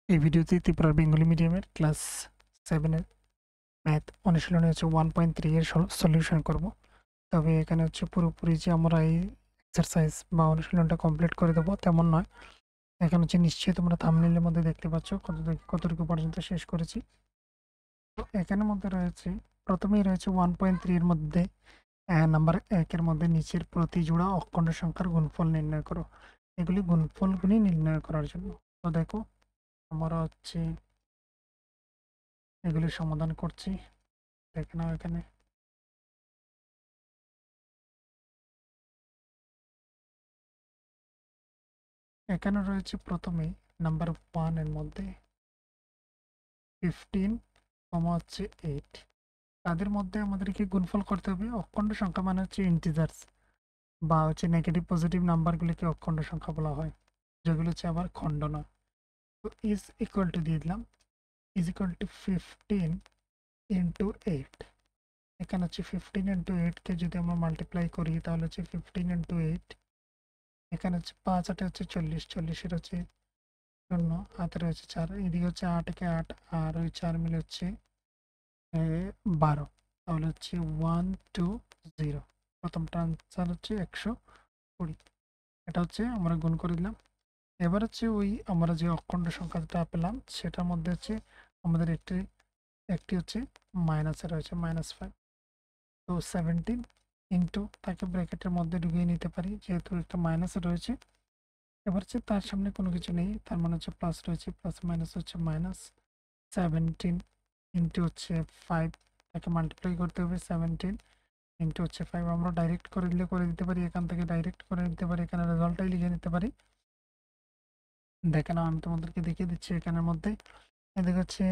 এই ভিডিওতে ত্রিপুরার বেঙ্গলি মিডিয়ামের ক্লাস 7 এর ম্যাথ অনুশীলনী হচ্ছে 1.3 এর সলিউশন করব। তবে এখানে হচ্ছে পুরোপুরি যে আমরা এই এক্সারসাইজ বা অনুশীলনটা কমপ্লিট করে দেবো তেমন নয়। এখানে হচ্ছে নিশ্চয়ই তোমরা থাম্বনেইলের মধ্যে দেখতে পাচ্ছ কতটুকু পর্যন্ত শেষ করেছি। তো এখানের মধ্যে রয়েছে, প্রথমেই রয়েছে 1.3 এর মধ্যে নাম্বার 1 এর মধ্যে নিচের প্রতি জোড়া অখণ্ড সংখ্যার গুণফল নির্ণয় করো। এগুলি গুণফলগুলি নির্ণয় করার জন্য। তো দেখো আমরা হচ্ছে এগুলি সমাধান করছি। দেখে নাও এখানে এখানে রয়েছে প্রথমে নাম্বার 1 এর মধ্যে 15 হচ্ছে 8। তাদের মধ্যে আমাদেরকে গুণফল করতে হবে। অখণ্ড সংখ্যা মানে হচ্ছে ইন্টিজার্স বা হচ্ছে নেগেটিভ পজিটিভ নাম্বারগুলিকে অখণ্ড সংখ্যা বলা হয়, যেগুলো হচ্ছে আবার খণ্ড নয়। তো ইজ ইকুয়াল টু দিয়ে দিলাম, ইজ ইকুয়াল টু 15 ইন্টু 8। এখানে হচ্ছে 15 ইন্টু 8কে যদি আমরা মাল্টিপ্লাই করি তাহলে হচ্ছে 15 ইন্টু 8। এখানে হচ্ছে 5 8 হচ্ছে 40, 40-এর হচ্ছে 0, হাতে রয়েছে 4, এদিকে হচ্ছে 8 8 আর ওই 4 মিলে হচ্ছে 12। তাহলে হচ্ছে 120। প্রথমটা আনসার হচ্ছে 120। এটা হচ্ছে আমরা গুণ করে দিলাম। এবার হচ্ছে ওই আমরা যে অখণ্ড সংখ্যাটা পেলাম সেটার মধ্যে হচ্ছে আমাদের একটি একটি হচ্ছে মাইনাসে রয়েছে -5। তো 17 ইন্টু, তাকে ব্র্যাকেটের মধ্যে ঢুকিয়ে নিতে পারি যেহেতু একটা মাইনাসে রয়েছে। এবার হচ্ছে তার সামনে কোনো কিছু নেই, তার মানে হচ্ছে প্লাস রয়েছে, প্লাস মাইনাস হচ্ছে মাইনাস। 17 ইন্টু হচ্ছে 5, তাকে মাল্টিপ্লাই করতে হবে। 17 ইন্টু হচ্ছে 5 আমরা ডাইরেক্ট করে দিলে করে দিতে পারি, এখান থেকে ডাইরেক্ট করে দিতে পারি, এখানে রেজাল্টটাই লিখে নিতে পারি। দেখে নাও, আমি তোমাদেরকে দেখিয়ে দিচ্ছি। এখানের মধ্যে এদিকে হচ্ছে,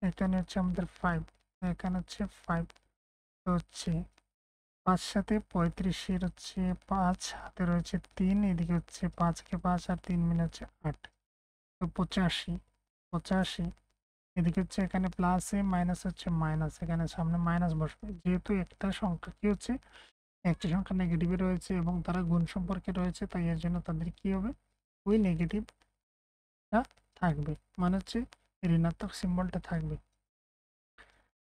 এখানে হচ্ছে আমাদের 5, এখানে হচ্ছে 5। তো হচ্ছে 5 সাথে 35-এর হচ্ছে 5, হাতে রয়েছে 3, এদিকে হচ্ছে 5 কে 5 আর 3 মিলে হচ্ছে 8। তো 85, 85। এদিকে হচ্ছে এখানে প্লাসে মাইনাস হচ্ছে মাইনাস, এখানে সামনে মাইনাস বসবে যেহেতু একটা সংখ্যা কি হচ্ছে, একটি সংখ্যা নেগেটিভে রয়েছে এবং তারা গুণ সম্পর্কে রয়েছে, তাই এর জন্য তাদের কি হবে, ওই নেগেটিভটা থাকবে, মানে হচ্ছে ঋণাত্মক সিম্বলটা থাকবে।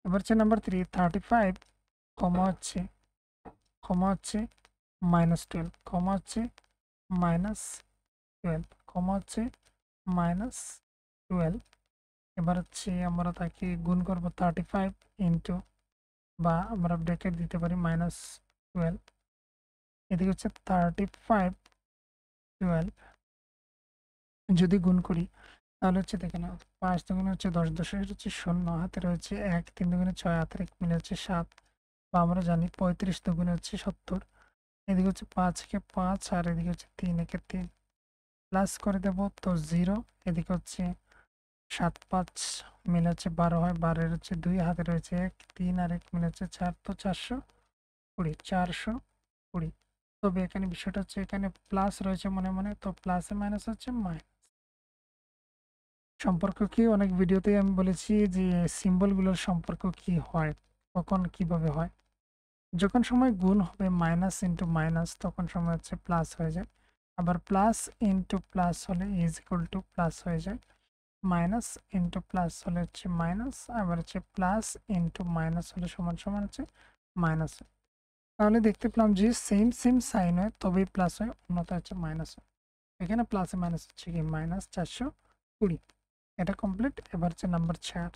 এবার হচ্ছে নাম্বার 3, 35 কমা হচ্ছে -12, কমা হচ্ছে -12, কমা হচ্ছে -12। এবার হচ্ছে আমরা তাকে গুণ করব 35 ইন্টু, বা আমরা ব্র্যাকেট দিতে পারি -12। এদিকে হচ্ছে 35 12 যদি গুণ করি তাহলে হচ্ছে দেখে না, 5 দুগুণে হচ্ছে 10, 10-এর হচ্ছে 0, হাতে রয়েছে 1, 3 দুগুণে 6, হাতের 1 মিলে হচ্ছে 7, বা আমরা জানি 35 দুগুণে হচ্ছে 70। এদিকে হচ্ছে 5 কে 5 আর এদিকে হচ্ছে 3 একে 3, প্লাস করে দেব তো 0। এদিকে হচ্ছে 7 5 মিলে হচ্ছে 12 হয়, 12-এর হচ্ছে 2, হাতে রয়েছে 1, 3 আর 1 মিলে হচ্ছে 4, তো 420, 420। তবে এখানে বিষয়টা হচ্ছে এখানে প্লাস রয়েছে মনে মনে, তো প্লাসে মাইনাস হচ্ছে মাইনাস। সম্পর্ক কি, অনেক ভিডিওতেই আমি বলেছি যে সিম্বলগুলোর সম্পর্ক কি হয়, কখন কিভাবে হয়। যখন সময় গুণ হবে মাইনাস ইন্টু মাইনাস তখন সময় হচ্ছে প্লাস হয়ে যায়, আবার প্লাস ইন্টু প্লাস হলে ইজ ইকুয়াল টু প্লাস হয়ে যায়, মাইনাস ইন্টু প্লাস হলে হচ্ছে মাইনাস, আবার হচ্ছে প্লাস ইন্টু মাইনাস হলে সমান সমান হচ্ছে মাইনাস। তাহলে দেখতে পেলাম যে সেম সেম সাইন হয় তবেই প্লাস হয়, অন্যथा হচ্ছে মাইনাস হয়। এখানে প্লাসে মাইনাস হচ্ছে কি -420। এটা কমপ্লিট। এবার হচ্ছে নাম্বার 4,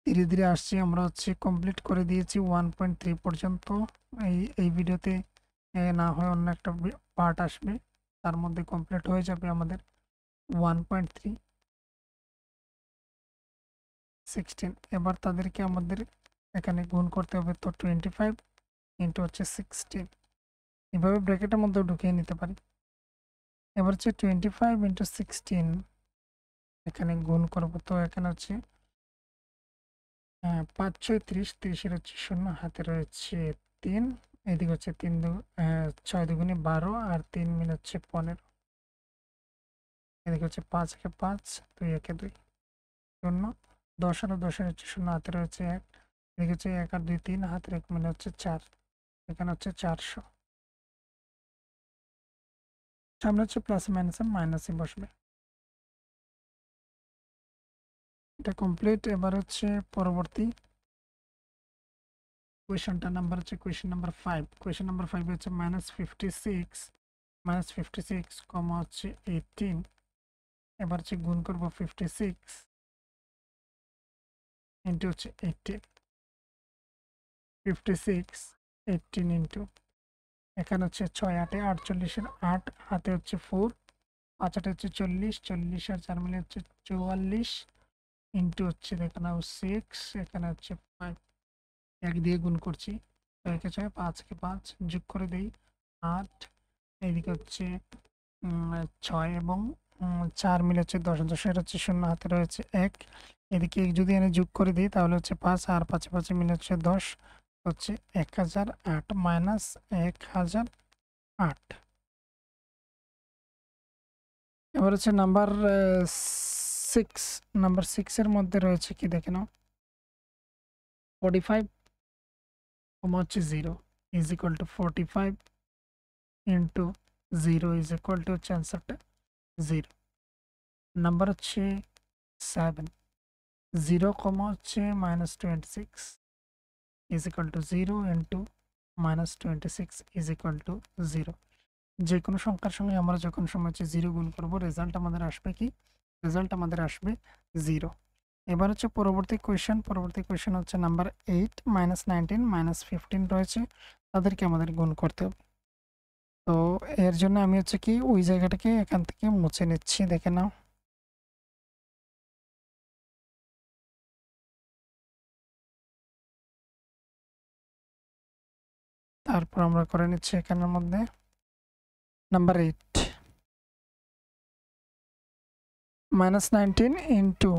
ধীরে ধীরে আসছি, আমরা হচ্ছে কমপ্লিট করে দিয়েছি 1.3 পর্যন্ত। এই ভিডিওতে না হয় অন্য একটা পার্ট আসবে, তার মধ্যে কমপ্লিট হয়ে যাবে আমাদের 1.3 16। এবার তাদেরকে আমাদের এখানে গুণ করতে হবে, তো 25 ইন্টু হচ্ছে 16, এভাবে ব্র্যাকেটের মধ্যে ঢুকিয়ে নিতে পারি। এবার হচ্ছে 25 ইন্টু 16 এখানে গুণ করবো, তো এখানে হচ্ছে 5 6 30, 30-এর হচ্ছে 0, হাতে রয়েছে 3, এদিকে হচ্ছে 6 দুগুণে 12 আর 3 মিলে হচ্ছে 15, এদিকে হচ্ছে 5 একে 5, 2 একে 2, 0, 10 আর 10-এর হচ্ছে 0, হাতে রয়েছে 1, এদিকে হচ্ছে 1 আর 2 3, হাতের 1 মিলে হচ্ছে 4, এখানে হচ্ছে 400। সামনে হচ্ছে প্লাস মাইনাসে মাইনাসই বসবে। এটা কমপ্লিট। এবার হচ্ছে পরবর্তী কোয়েশনটা নাম্বার হচ্ছে কোয়েশন নাম্বার 5। কোয়েশন নাম্বার 5 হচ্ছে -56 কমা হচ্ছে 18। এবার হচ্ছে গুণ করব 56 ইন্টু হচ্ছে 18। 56 18 ইন্টু এখানে হচ্ছে 6 8 48 8 হাতে হচ্ছে 4 5 8 হচ্ছে 40 40 আর 4 মিলে হচ্ছে 44 ইন্টু হচ্ছে এখানে 6 এখানে হচ্ছে 5 এক দিয়ে গুণ করছি। 1 6 5 কে 5 যোগ করে দেই 8। এইদিকে হচ্ছে 6 এবং 4 মিলে হচ্ছে 10 10 হচ্ছে 0 হাতে রয়েছে 1। এদিকে যদি এনে যোগ করে দিই তাহলে হচ্ছে 5 আর 5 5 মিলে হচ্ছে 10 হচ্ছে 1008 মাইনাস 1008। এবার হচ্ছে নাম্বার 6। নাম্বার 6 এর মধ্যে রয়েছে কি দেখে নাও 45 কমা হচ্ছে 0 is equal to 45 into 0 is equal to হচ্ছে অ্যান্সারটা 0। নাম্বার হচ্ছে 7 0 কমা হচ্ছে -26 is equal to 0 into -26 is equal to 0। যে কোনো সংখ্যার সঙ্গে আমরা যখন সময় হচ্ছে 0 গুণ করব রেজাল্ট আমাদের আসবে কি? রেজাল্ট আমাদের আসবে 0। এবার হচ্ছে পরবর্তী কোয়েশ্চেন হচ্ছে নাম্বার 8 -19 -15 রয়েছে, তাদেরকে আমাদের গুণ করতে হবে। তো এর জন্য আমি হচ্ছে কি ওই জায়গাটাকে এখান থেকে মুছে নিচ্ছি, দেখে নাও। তারপর আমরা করে নিচ্ছি এখানের মধ্যে number 8 -19 into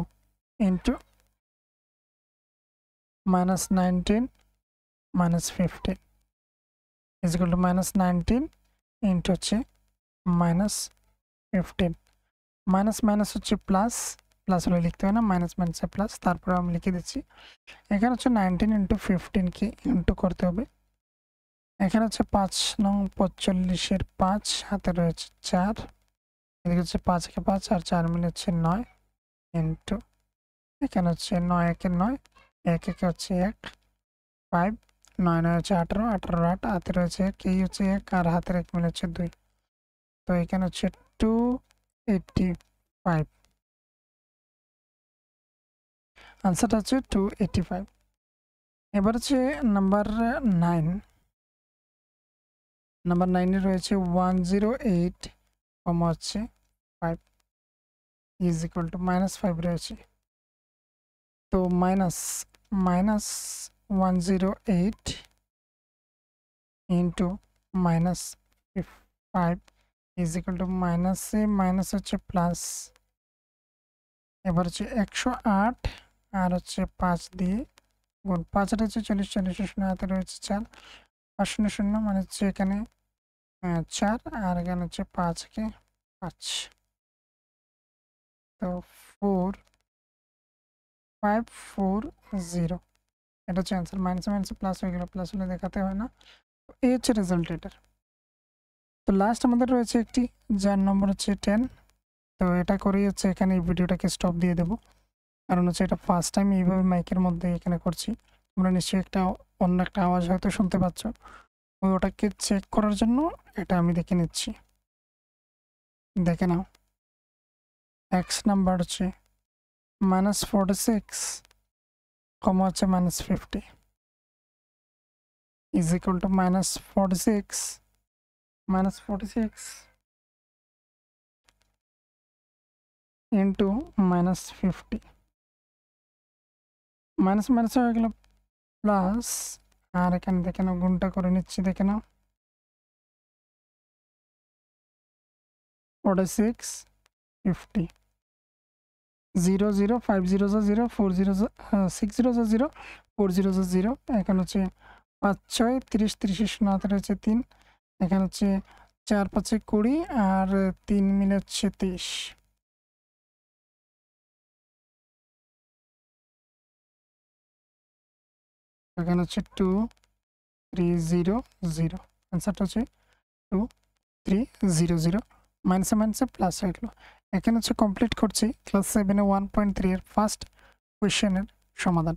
-19 -15 is equal to -19 into হচ্ছে -15। মাইনাস মাইনাস হচ্ছে প্লাস, প্লাস হলে লিখতে হয় না, মাইনাস মাইনাসে প্লাস। তারপরে আমি লিখে দিচ্ছি এখানে হচ্ছে 19 ইন্টু 15কে ইন্টু করতে হবে। এখানে হচ্ছে 5 নং 45-এর 5 হাতে রয়েছে 4, এদিকে হচ্ছে 5 কে 5 আর 4 মিলে হচ্ছে 9 ইন্টু এখানে হচ্ছে 9 একে 9 1 একে হচ্ছে 1 5 9 9 হচ্ছে 18 18 8 হাতে রয়েছে 1 এই হচ্ছে 1 আর হাতের 1 মিলে হচ্ছে 2। তো এখানে হচ্ছে 285। আনসারটা হচ্ছে 285। এবার হচ্ছে নাম্বার 9। নাম্বার 9 এ রয়েছে 108 কমা হচ্ছে 5 ইজ ইকুয়াল টু -5 রয়েছে। তো minus 108 into -5 is equal to মাইনাসে মাইনাস হচ্ছে প্লাস। এবার হচ্ছে 108 আর হচ্ছে 5 দিয়ে গুণ 5 আর হচ্ছে 40 40 শূন্য হাতে রয়েছে 4 5 0 0 মানে হচ্ছে এখানে 4 আর এখানে হচ্ছে 5 কে 5। তো 4540 এটা হচ্ছে অ্যান্সার। মাইনাস মাইনাস প্লাস হয়ে গেল, প্লাস হলে দেখাতে হয় না। এই হচ্ছে রেজাল্ট এটার। তো লাস্ট আমাদের রয়েছে একটি, যার নম্বর হচ্ছে 10। তো এটা করেই হচ্ছে এখানে এই ভিডিওটাকে স্টপ দিয়ে দেবো, কারণ হচ্ছে এটা ফার্স্ট টাইম এইভাবে মাইকের মধ্যে এখানে করছি। তোমরা নিশ্চয়ই অন্য একটা আওয়াজ হয়তো শুনতে পাচ্ছ, ওটাকে চেক করার জন্য এটা আমি দেখে নিচ্ছি। দেখে নাও, এক্স নাম্বার হচ্ছে -46 কমা হচ্ছে -50 is equal to -46 into -50। Minus minus হয়ে গেল প্লাস, আর এখানে দেখে নাও গুণটা করে নিচ্ছি, দেখে নাও 46 50 0 0 5 0 0 4 0 6 0 0 4 0 0। এখন হচ্ছে 5 6 30 30 শূন্য রয়েছে 3, এখানে হচ্ছে 4 5 20 আর 3 মিলে হচ্ছে 23। এখানে হচ্ছে 2 3 0 0। অ্যান্সারটা হচ্ছে 2 3 0 0। মাইনাসে মাইনাসে প্লাস হয়ে গেল। এখানে হচ্ছে কমপ্লিট করছি ক্লাস 7-এ 1.3 এর ফার্স্ট কোয়েশ্চেনের সমাধান।